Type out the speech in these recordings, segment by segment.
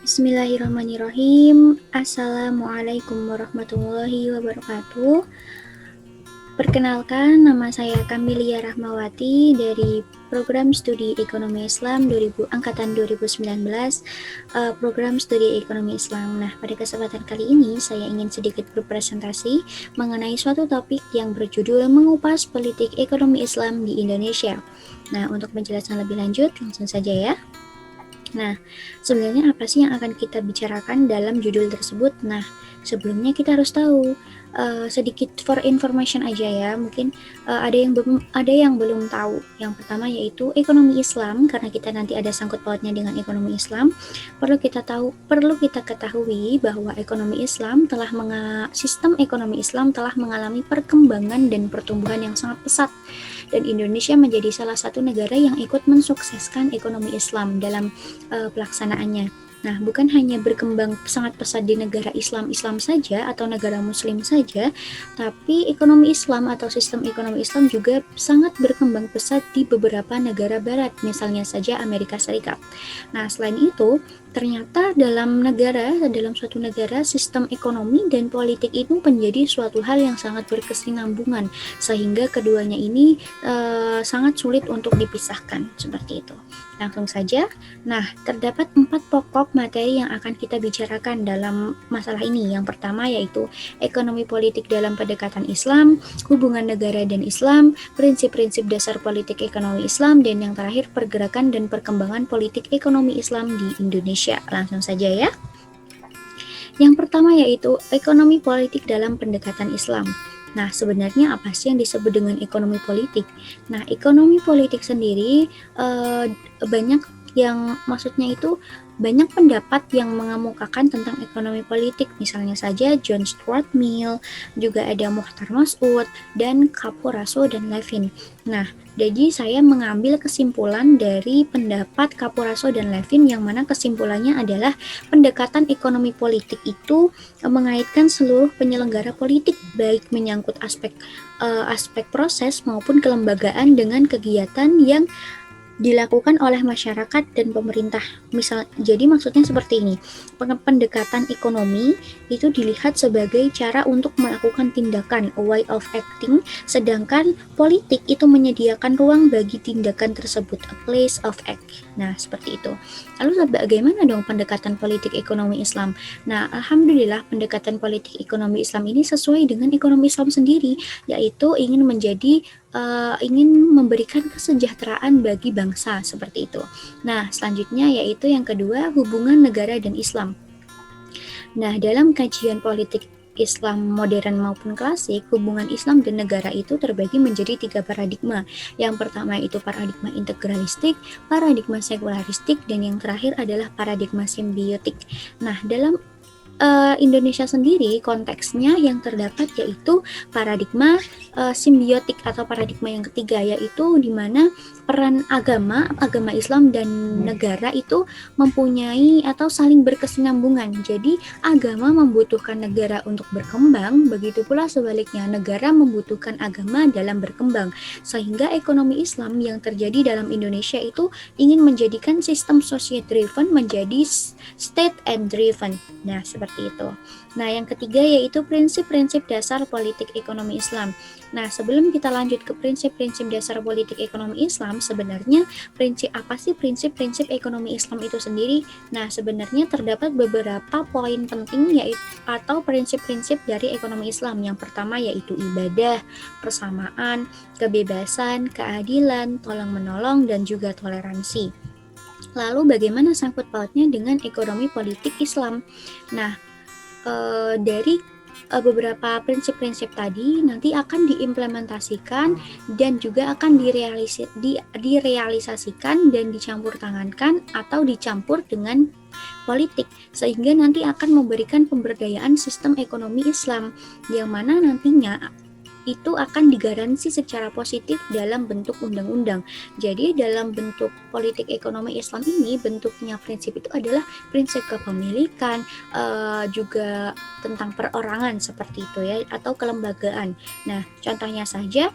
Bismillahirrahmanirrahim. Assalamualaikum warahmatullahi wabarakatuh. Perkenalkan, nama saya Kamilia Rahmawati dari Program Studi Ekonomi Islam angkatan 2019, Program Studi Ekonomi Islam. Nah, pada kesempatan kali ini saya ingin sedikit berpresentasi mengenai suatu topik yang berjudul mengupas politik ekonomi Islam di Indonesia. Nah, untuk menjelaskan lebih lanjut, langsung saja ya. Nah, sebenarnya apa sih yang akan kita bicarakan dalam judul tersebut? Nah, sebelumnya kita harus tahu sedikit for information aja ya. Mungkin ada yang belum tahu. Yang pertama yaitu ekonomi Islam, karena kita nanti ada sangkut pautnya dengan ekonomi Islam. Perlu kita ketahui bahwa sistem ekonomi Islam telah mengalami perkembangan dan pertumbuhan yang sangat pesat. Dan Indonesia menjadi salah satu negara yang ikut mensukseskan ekonomi Islam dalam pelaksanaannya. Nah, bukan hanya berkembang sangat pesat di negara Islam saja atau negara Muslim saja, tapi ekonomi Islam atau sistem ekonomi Islam juga sangat berkembang pesat di beberapa negara Barat, misalnya saja Amerika Serikat. Nah, selain itu, ternyata dalam suatu negara, sistem ekonomi dan politik itu menjadi suatu hal yang sangat berkesinambungan, sehingga keduanya ini sangat sulit untuk dipisahkan, seperti itu. Langsung saja. Nah, terdapat 4 pokok materi yang akan kita bicarakan dalam masalah ini. Yang pertama yaitu ekonomi politik dalam pendekatan Islam, hubungan negara dan Islam, prinsip-prinsip dasar politik ekonomi Islam, dan yang terakhir pergerakan dan perkembangan politik ekonomi Islam di Indonesia. Langsung saja ya. Yang pertama yaitu ekonomi politik dalam pendekatan Islam. Nah, sebenarnya apa sih yang disebut dengan ekonomi politik? Nah, ekonomi politik sendiri banyak pendapat yang mengemukakan tentang ekonomi politik. Misalnya saja John Stuart Mill, juga ada Muhtar Mas'ud, dan Capurraso dan Levin. Nah, jadi saya mengambil kesimpulan dari pendapat Capurraso dan Levin, yang mana kesimpulannya adalah pendekatan ekonomi politik itu mengaitkan seluruh penyelenggara politik, baik menyangkut aspek proses maupun kelembagaan dengan kegiatan yang dilakukan oleh masyarakat dan pemerintah. Jadi maksudnya seperti ini. Pendekatan ekonomi itu dilihat sebagai cara untuk melakukan tindakan, a way of acting, sedangkan politik itu menyediakan ruang bagi tindakan tersebut, a place of act. Nah, seperti itu. Lalu bagaimana dong pendekatan politik ekonomi Islam? Nah, alhamdulillah pendekatan politik ekonomi Islam ini sesuai dengan ekonomi Islam sendiri, yaitu ingin memberikan kesejahteraan bagi bangsa, seperti itu. Nah, selanjutnya yaitu yang kedua, hubungan negara dan Islam. Nah, dalam kajian politik Islam modern maupun klasik, hubungan Islam dan negara itu terbagi menjadi 3 paradigma. Yang pertama itu paradigma integralistik, paradigma sekularistik, dan yang terakhir adalah paradigma simbiotik. Nah, dalam Indonesia sendiri konteksnya yang terdapat yaitu paradigma simbiotik atau paradigma yang ketiga, yaitu di mana peran agama Islam dan negara itu mempunyai atau saling berkesinambungan. Jadi agama membutuhkan negara untuk berkembang, begitu pula sebaliknya negara membutuhkan agama dalam berkembang, sehingga ekonomi Islam yang terjadi dalam Indonesia itu ingin menjadikan sistem society driven menjadi state and driven. Nah, seperti itu. Nah, yang ketiga yaitu prinsip-prinsip dasar politik ekonomi Islam. Nah, sebelum kita lanjut ke prinsip-prinsip dasar politik ekonomi Islam, sebenarnya apa sih prinsip-prinsip ekonomi Islam itu sendiri? Nah, sebenarnya terdapat beberapa poin penting atau prinsip-prinsip dari ekonomi Islam. Yang pertama yaitu ibadah, persamaan, kebebasan, keadilan, tolong-menolong, dan juga toleransi. Lalu bagaimana sangkut pautnya dengan ekonomi politik Islam? Nah, dari beberapa prinsip-prinsip tadi nanti akan diimplementasikan dan juga akan direalisasikan dan dicampur tangankan atau dicampur dengan politik, sehingga nanti akan memberikan pemberdayaan sistem ekonomi Islam, yang mana nantinya itu akan digaransi secara positif dalam bentuk undang-undang. Jadi dalam bentuk politik ekonomi Islam ini, bentuknya prinsip itu adalah prinsip kepemilikan, juga tentang perorangan seperti itu ya, atau kelembagaan. Nah, contohnya saja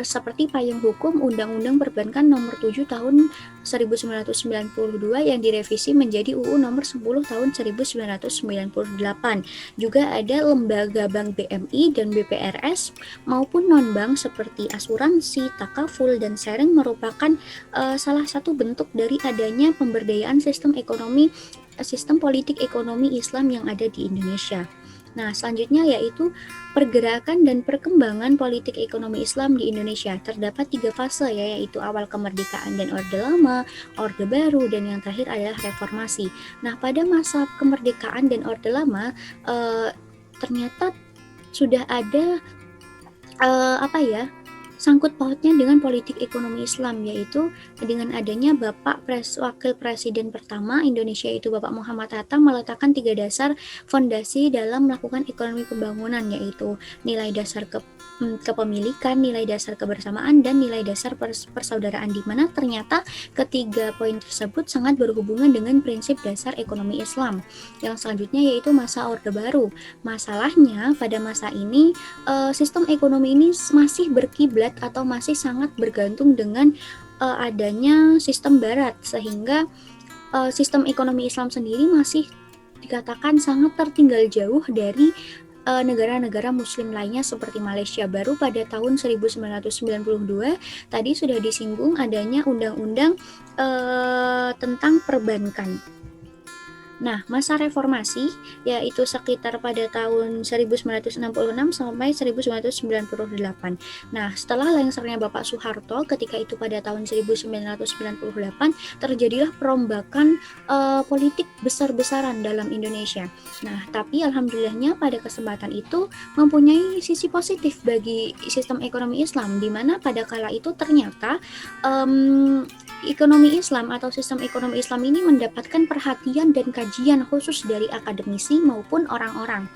seperti payung hukum Undang-Undang Perbankan Nomor 7 Tahun 1992 yang direvisi menjadi UU Nomor 10 Tahun 1998. Juga ada lembaga bank BMI dan BPRS maupun non-bank seperti asuransi, takaful, dan sharing merupakan salah satu bentuk dari adanya pemberdayaan sistem politik ekonomi Islam yang ada di Indonesia. Nah, selanjutnya yaitu pergerakan dan perkembangan politik ekonomi Islam di Indonesia. Terdapat 3 fase ya, yaitu awal kemerdekaan dan Orde Lama, Orde Baru, dan yang terakhir adalah reformasi. Nah, pada masa kemerdekaan dan Orde Lama ternyata sudah ada sangkut pautnya dengan politik ekonomi Islam, yaitu dengan adanya Wakil Presiden pertama Indonesia itu Bapak Muhammad Hatta meletakkan 3 dasar fondasi dalam melakukan ekonomi pembangunan, yaitu nilai dasar kepemilikan, nilai dasar kebersamaan, dan nilai dasar persaudaraan, di mana ternyata ketiga poin tersebut sangat berhubungan dengan prinsip dasar ekonomi Islam. Yang selanjutnya yaitu masa Orde Baru. Masalahnya pada masa ini sistem ekonomi ini masih berkiblat atau masih sangat bergantung dengan adanya sistem Barat, sehingga sistem ekonomi Islam sendiri masih dikatakan sangat tertinggal jauh dari negara-negara muslim lainnya seperti Malaysia. Baru pada tahun 1992 tadi sudah disinggung adanya undang-undang tentang perbankan. Nah, masa reformasi yaitu sekitar pada tahun 1966 sampai 1998. Nah, setelah lengsernya Bapak Soeharto ketika itu pada tahun 1998 terjadilah perombakan politik besar-besaran dalam Indonesia. Nah, tapi alhamdulillahnya pada kesempatan itu mempunyai sisi positif bagi sistem ekonomi Islam, di mana pada kala itu ternyata ekonomi Islam atau sistem ekonomi Islam ini mendapatkan perhatian dan kajian khusus dari akademisi maupun orang-orang.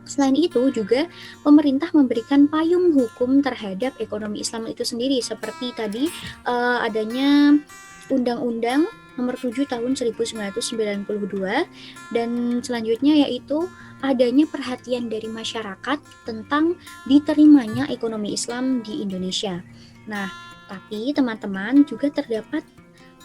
Selain itu juga pemerintah memberikan payung hukum terhadap ekonomi Islam itu sendiri, seperti tadi adanya Undang-Undang Nomor 7 Tahun 1992, dan selanjutnya yaitu adanya perhatian dari masyarakat tentang diterimanya ekonomi Islam di Indonesia. Nah, tapi teman-teman juga terdapat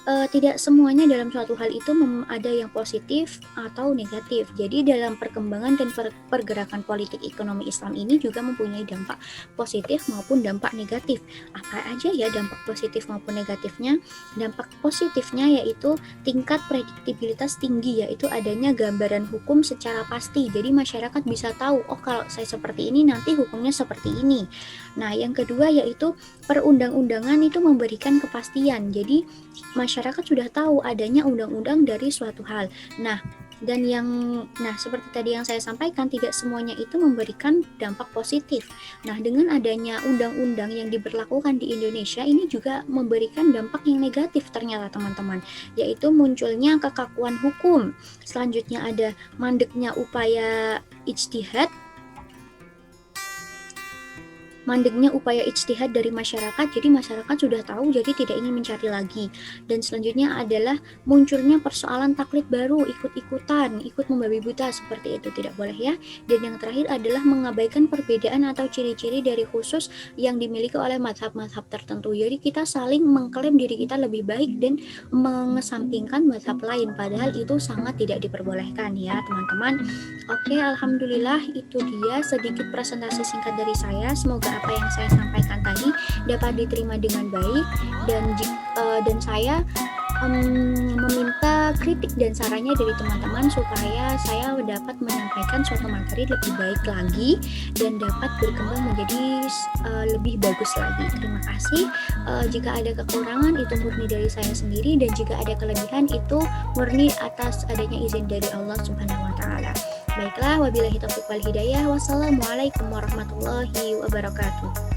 tidak semuanya dalam suatu hal itu ada yang positif atau negatif. Jadi dalam perkembangan dan pergerakan politik ekonomi Islam ini juga mempunyai dampak positif maupun dampak negatif. Apa aja ya dampak positif maupun negatifnya? Dampak positifnya yaitu tingkat prediktibilitas tinggi, yaitu adanya gambaran hukum secara pasti. Jadi masyarakat bisa tahu, oh kalau saya seperti ini nanti hukumnya seperti ini. Nah, yang kedua yaitu perundang-undangan itu memberikan kepastian. Jadi masyarakat sudah tahu adanya undang-undang dari suatu hal. Nah, seperti tadi yang saya sampaikan, tidak semuanya itu memberikan dampak positif. Nah, dengan adanya undang-undang yang diberlakukan di Indonesia ini juga memberikan dampak yang negatif ternyata teman-teman, yaitu munculnya kekakuan hukum. Selanjutnya ada mandeknya upaya ijtihad dari masyarakat, jadi masyarakat sudah tahu jadi tidak ingin mencari lagi. Dan selanjutnya adalah munculnya persoalan taklid baru, ikut membabi buta, seperti itu tidak boleh ya. Dan yang terakhir adalah mengabaikan perbedaan atau ciri-ciri dari khusus yang dimiliki oleh mazhab-mazhab tertentu. Jadi kita saling mengklaim diri kita lebih baik dan mengesampingkan mazhab lain, padahal itu sangat tidak diperbolehkan ya teman-teman. Oke, alhamdulillah itu dia sedikit presentasi singkat dari saya. Semoga apa yang saya sampaikan tadi dapat diterima dengan baik, dan saya meminta kritik dan sarannya dari teman-teman supaya saya dapat menyampaikan suatu materi lebih baik lagi dan dapat berkembang menjadi lebih bagus lagi. Terima kasih. Jika ada kekurangan itu murni dari saya sendiri, dan jika ada kelebihan itu murni atas adanya izin dari Allah Subhanahu wa taala. Baiklah, wabillahi taufiq wal hidayah. Wassalamualaikum warahmatullahi wabarakatuh.